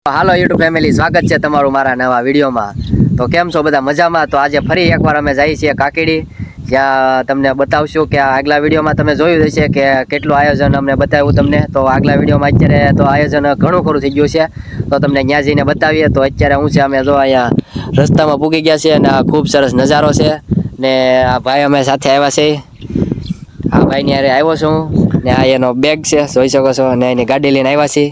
હાલો YouTube family, સ્વાગત છે તમારું મારા નવા વિડીયોમાં। તો કેમ છો બધા, મજામાં? તો આજે ફરી એકવાર અમે જઈએ છીએ કાકીડી, જ્યાં તમને બતાવશું કે આગલા વિડીયોમાં તમે જોયું હશે કે કેટલું આયોજન અમને બતાવ્યું તમને। તો આગલા વિડીયોમાં અત્યારે તો આયોજન ઘણું ખરું થઈ ગયું છે, તો તમને ત્યાં જઈને બતાવીએ। તો અત્યારે હું છે, અમે જો અહીંયા રસ્તામાં પૂગી ગયા છે અને ખૂબ સરસ નજારો છે ને આ ભાઈ અમે સાથે આવ્યા છે। આ ભાઈની હારે આવ્યો છું ને આ એનો બેગ છે, જોઈ શકો છો, અને એની ગાડી લઈને આવ્યા છીએ।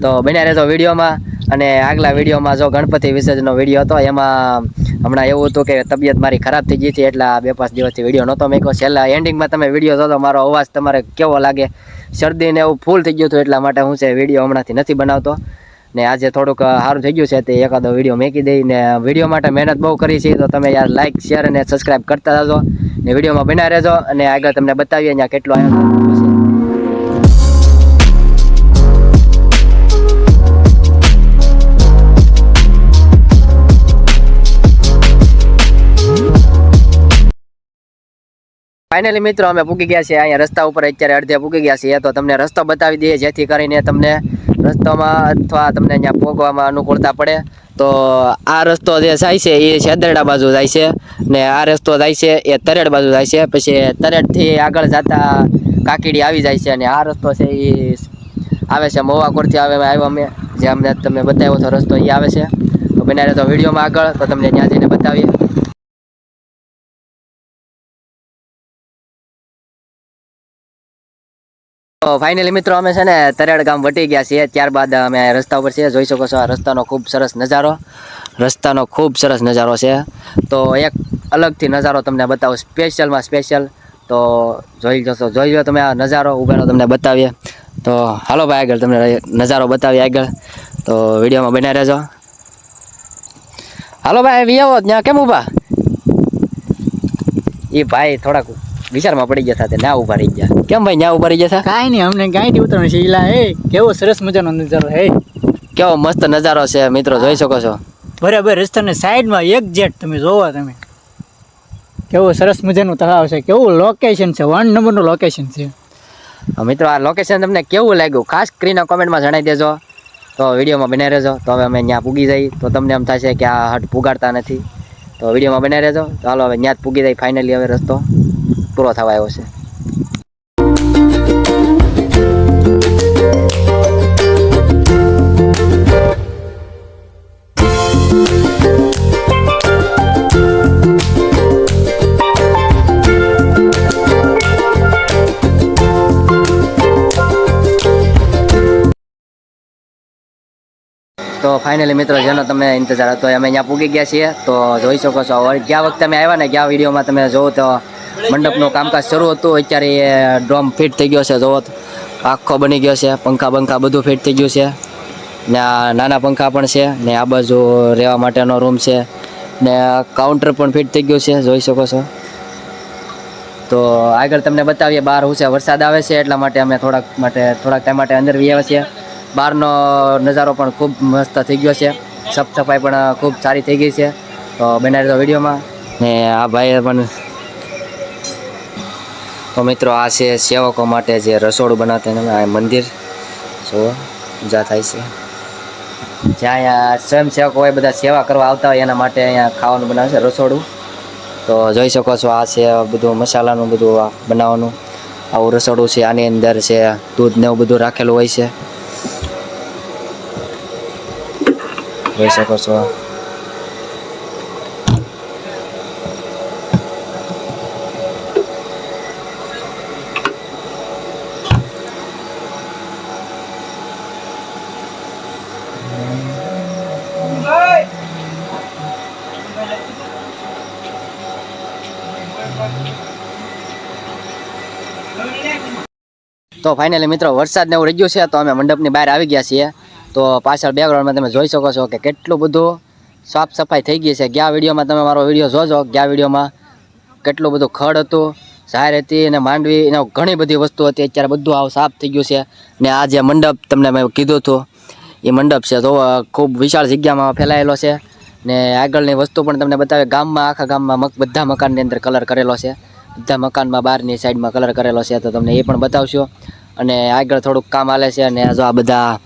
તો બન્યા રહેજો વિડીયોમાં। અને આગલા વિડીયોમાં જો ગણપતિ વિસર્જનનો વિડીયો હતો, એમાં હમણાં એવું હતું કે તબિયત મારી ખરાબ થઈ ગઈ હતી, એટલે 2-5 દિવસથી વિડીયો નહોતો મેક્યો। છેલ્લા એન્ડિંગમાં તમે વિડીયો જોતો, મારો અવાજ તમારે કેવો લાગે, શરદીને એવું ફૂલ થઈ ગયું હતું, એટલા માટે હું છે વિડીયો હમણાંથી નથી બનાવતો ને આજે થોડુંક સારું થઈ ગયું છે તે એકાદો વિડીયો મેકી દઈ ને વિડીયો માટે મહેનત બહુ કરી છે। તો તમે યાર લાઇક, શેર અને સબસ્ક્રાઈબ કરતા રહેજો ને વિડીયોમાં બના રહેજો, અને આગળ તમને બતાવીએ અહીંયા કેટલો આયોજન છે। ફાઇનલી મિત્રો અમે પૂગી ગયા છીએ અહીંયા રસ્તા ઉપર, અત્યારે અડધે પૂગી ગયા છીએ। તો તમને રસ્તો બતાવી દઈએ જેથી કરીને તમને રસ્તામાં અથવા તમને અહીંયા પહોંચવામાં અનુકૂળતા પડે। તો આ રસ્તો જે જાય છે એ છેદરડા બાજુ જાય છે ને આ રસ્તો જાય છે એ તરેડ બાજુ જાય છે, પછી તરેડથી આગળ જતા કાકીડી આવી જાય છે, અને આ રસ્તો છે એ આવે છે મોવાકોરથી આવ્યા અમે, જે અમને તમને બતાવ્યો હતો રસ્તો એ આવે છે। તો બના રહેતો વિડીયોમાં આગળ, તો તમને ત્યાં જઈને બતાવીએ। તો ફાઇનલી મિત્રો અમે છે ને તરેડ ગામ વટી ગયા છીએ, ત્યારબાદ અમે રસ્તા ઉપર છીએ, જોઈ શકો છો આ રસ્તાનો ખૂબ સરસ નજારો, રસ્તાનો ખૂબ સરસ નજારો છે। તો એક અલગથી નજારો તમને બતાવો, સ્પેશિયલમાં સ્પેશિયલ। તો જોઈ લો તમે આ નજારો, ઉભેનો તમને બતાવીએ। તો હાલો ભાઈ આગળ તમને નજારો બતાવીએ આગળ, તો વિડીયોમાં બન્યા રહેજો। હાલો ભાઈ વિયાવો, ત્યાં કેમ ઊભા? એ ભાઈ થોડાક વિચારમાં પડી ગયા હતા, ના ઉભા રહી ગયા। કેમ ભાઈ ના ઉભા રહી ગયા? કાંઈ નહીં, અમને કાંઈથી ઉતરવાનું છે। ઈલા હે, કેવો સરસ મજાનો નજારો હે, કેવો મસ્ત નજારો છે મિત્રો, જોઈ શકો છો। બરાબર રસ્તાની સાઈડમાં એક્ઝેક્ટ તમે જોવો, તમે કેવો સરસ મજાનું તળાવ છે, કેવું લોકેશન છે, 1 નંબરનું લોકેશન છે। મિત્રો આ લોકેશન તમને કેવું લાગ્યું ખાસ કરીને કોમેન્ટમાં જણાવી દેજો। તો વિડીયોમાં બન્યા રહેજો। તો હવે અમે ત્યાં પૂગી જઈએ, તો તમને એમ થશે કે આ હટ પુગાડતા નથી, તો વિડીયોમાં બન્યા રહેજો। તો હાલો હવે ત્યાં જ પૂગી જાય, ફાઇનલી હવે રસ્તો પૂરો થવા આવ્યો છે। તો ફાઇનલી મિત્રો જેનો તમને ઇંતજાર હતો, અમે અહીંયા પૂગી ગયા છીએ। તો જોઈ શકો છો, ગયા વખતે અમે આવ્યા ને, ગયા વિડીયોમાં તમે જોવો તો મંડપનું કામકાજ શરૂ હતું, અત્યારે એ ડ્રોમ ફિટ થઈ ગયો છે, જોવો આખો બની ગયો છે, પંખા બધું ફિટ થઈ ગયું છે ને આ નાના પંખા પણ છે ને આ બાજુ રહેવા માટેનો રૂમ છે ને કાઉન્ટર પણ ફિટ થઈ ગયું છે, જોઈ શકો છો। તો આગળ તમને બતાવીએ, બહાર હું છે વરસાદ આવે છે, એટલા માટે અમે થોડાક ટાઈમ માટે અંદર આવ્યા છીએ। બહારનો નજારો પણ ખૂબ મસ્ત થઈ ગયો છે, સાફ સફાઈ પણ ખૂબ સારી થઈ ગઈ છે। તો બનાવી દો વિડીયોમાં, ને આ ભાઈ પણ, તો મિત્રો આ છે સેવકો માટે જે રસોડું બનાવતા આ મંદિર જો પૂજા થાય છે, જ્યાં અહીંયા સ્વયંસેવકો હોય બધા સેવા કરવા આવતા હોય એના માટે અહીંયા ખાવાનું બનાવે છે રસોડું। તો જોઈ શકો છો, આ છે બધું મસાલાનું બધું બનાવવાનું આવું રસોડું છે, આની અંદર છે દૂધ ને એવું બધું રાખેલું હોય છે, જોઈ શકો છો। તો ફાઇનલી મિત્રો વરસાદ ને એવું રહી ગયું છે, તો અમે મંડપની બહાર આવી ગયા છીએ। તો પાછળ બેકગ્રાઉન્ડમાં તમે જોઈ શકો છો કે કેટલું બધું સાફ સફાઈ થઈ ગઈ છે। ગયા વિડીયોમાં તમે મારો વિડીયો જોજો, ગયા વિડીયોમાં કેટલું બધું ખડ હતું, ઝાર હતી અને માંડવી એને ઘણી બધી વસ્તુ હતી, અત્યારે બધું આવું સાફ થઈ ગયું છે। ને આ જે મંડપ તમને મેં કીધું હતું એ મંડપ છે, તો ખૂબ વિશાળ જગ્યામાં ફેલાયેલો છે ને આગળની વસ્તુ પણ તમને બતાવે। ગામમાં આખા ગામમાં બધા મકાનની અંદર કલર કરેલો છે, બધા મકાનમાં બહારની સાઈડમાં કલર કરેલો છે, તો તમને એ પણ બતાવશો। અને આગળ થોડુંક કામ હાલે છે. અને જો આ બધા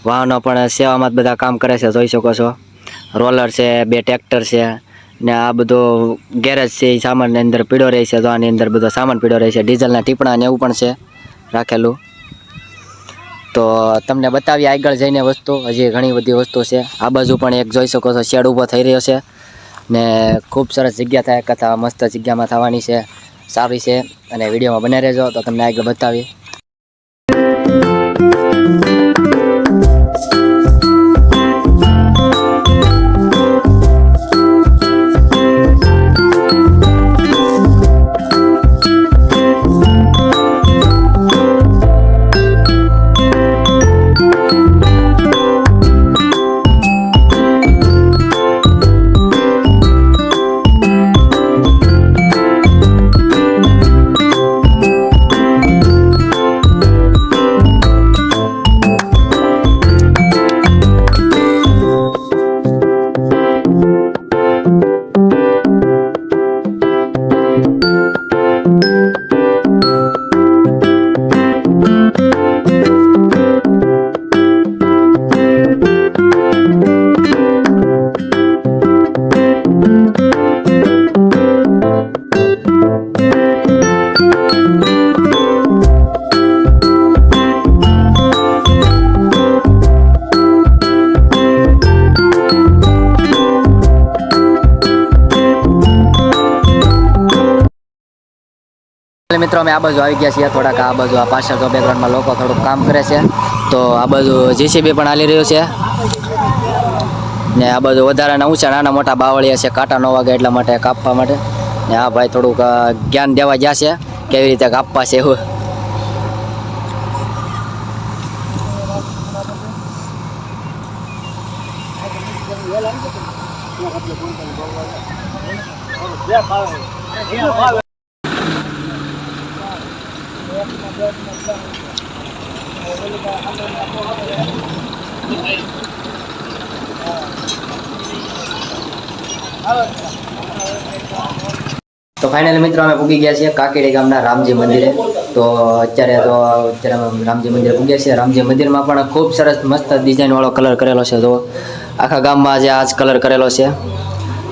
વાહનો પણ સેવામાં જ બધા કામ કરે છે, જોઈ શકો છો. રોલર છે, 2 ટ્રેક્ટર છે, ને આ બધો ગેરેજ છે એ સામાનની અંદર પીડો રહે છે. તો આની અંદર બધો સામાન પીડો રહે છે, ડીઝલના ટીપણા ને એવું પણ છે રાખેલું. તો તમને બતાવીએ આગળ જઈને વસ્તુ, હજી ઘણી બધી વસ્તુ છે. આ બાજુ પણ એક જોઈ શકો છો શેડ ઊભો થઈ રહ્યો છે, ને ખૂબ સરસ જગ્યા થાય કથા, મસ્ત જગ્યામાં થવાની છે, સારી છે. અને વિડીયોમાં બને રહેજો તો તમને આગળ બતાવીએ. મિત્રો અમે આ બાજુ આવી ગયા છીએ, થોડાક આ બાજુ આ પાછળ તો બેકગ્રાઉન્ડમાં લોકો થોડુંક કામ કરે છે. તો આ બાજુ JCB પણ હાલી રહ્યું છે, ને આ બાજુ વધારાના ઊંચા નાના મોટા બાવળિયા છે, કાંટા ન વાગે એટલા માટે કાપવા માટે. ને આ ભાઈ થોડુંક જ્ઞાન દેવા ગયા છે કેવી રીતે કાપવા છે એવું. તો ફાઇનલી મિત્રો અમે પૂગી ગયા છીએ કાકીડી ગામના રામજી મંદિરે. તો અત્યારે અમે રામજી મંદિરે પૂગ્યા છીએ. રામજી મંદિરમાં પણ ખૂબ સરસ મસ્ત ડિઝાઇન વાળો કલર કરેલો છે. તો આખા ગામમાં આજે આ જ કલર કરેલો છે.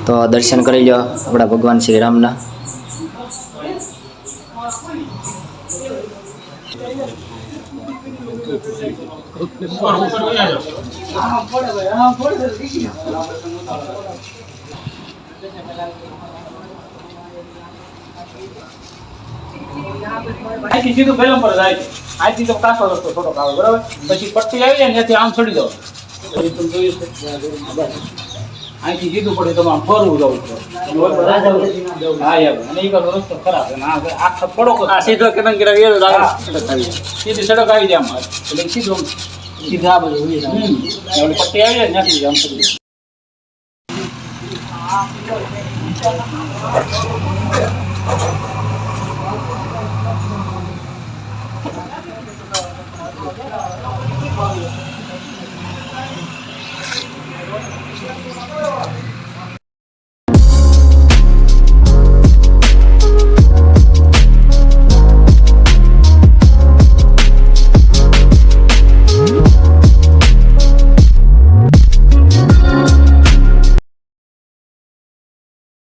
તો દર્શન કરી લો આપણા ભગવાન શ્રી રામના. અહીંથી સીધું ફેલમ પર જાય, અહીંથી તો કાસો રસ્તો થોડોક આવે, બરાબર. પછી પટ્ટી આવી જાય ને ત્યાંથી આમ છોડી દો, અહીંથી સીધું પડે તમે આમ ફરવું જવું પડે. હા યાર, અને એ બાજુ રસ્તો ખરાબ છે, આખા પડો સીધો કે સીધી સડક આવી જાય આમ, એટલે સીધું સીધા આ બધું પટ્ટી આવી જાય ત્યાંથી આમ છોડી દો.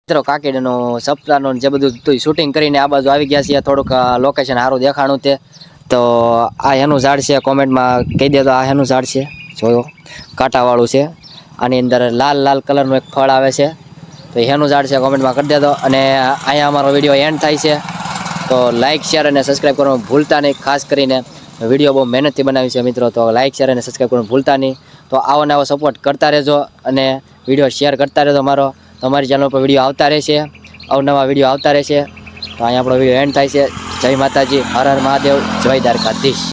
મિત્રો કાકીડીનું સપ્તાહનું જે બધું શૂટિંગ કરીને આ બાજુ આવી ગયા છીએ. થોડુંક લોકેશન સારું દેખાણું તે. તો આ એનું ઝાડ છે, કોમેન્ટમાં કહી દે તો આ એનું ઝાડ છે. જોયો કાંટાવાળું છે, આની અંદર લાલ લાલ કલરનું એક ફળ આવે છે. તો એનું ઝાડ છે, કોમેન્ટમાં કરી દેતો. અને અહીંયા અમારો વિડીયો એન્ડ થાય છે. તો લાઇક શેર અને સબસ્ક્રાઈબ કરવાનું ભૂલતા નહીં. ખાસ કરીને વિડીયો બહુ મહેનતથી બનાવી છે મિત્રો, તો લાઇક શેર અને સબસ્ક્રાઈબ કરવાનું ભૂલતા નહીં. તો આવો નવો સપોર્ટ કરતા રહેજો અને વિડીયો શેર કરતા રહેજો મારો. તમારી ચેનલ પર વિડીયો આવતા રહેશે, અવનવા વિડીયો આવતા રહેશે. તો અહીંયા આપણો વિડીયો એન્ડ થાય છે. જય માતાજી, હર હર મહાદેવ, જય દ્વારકાધીશ.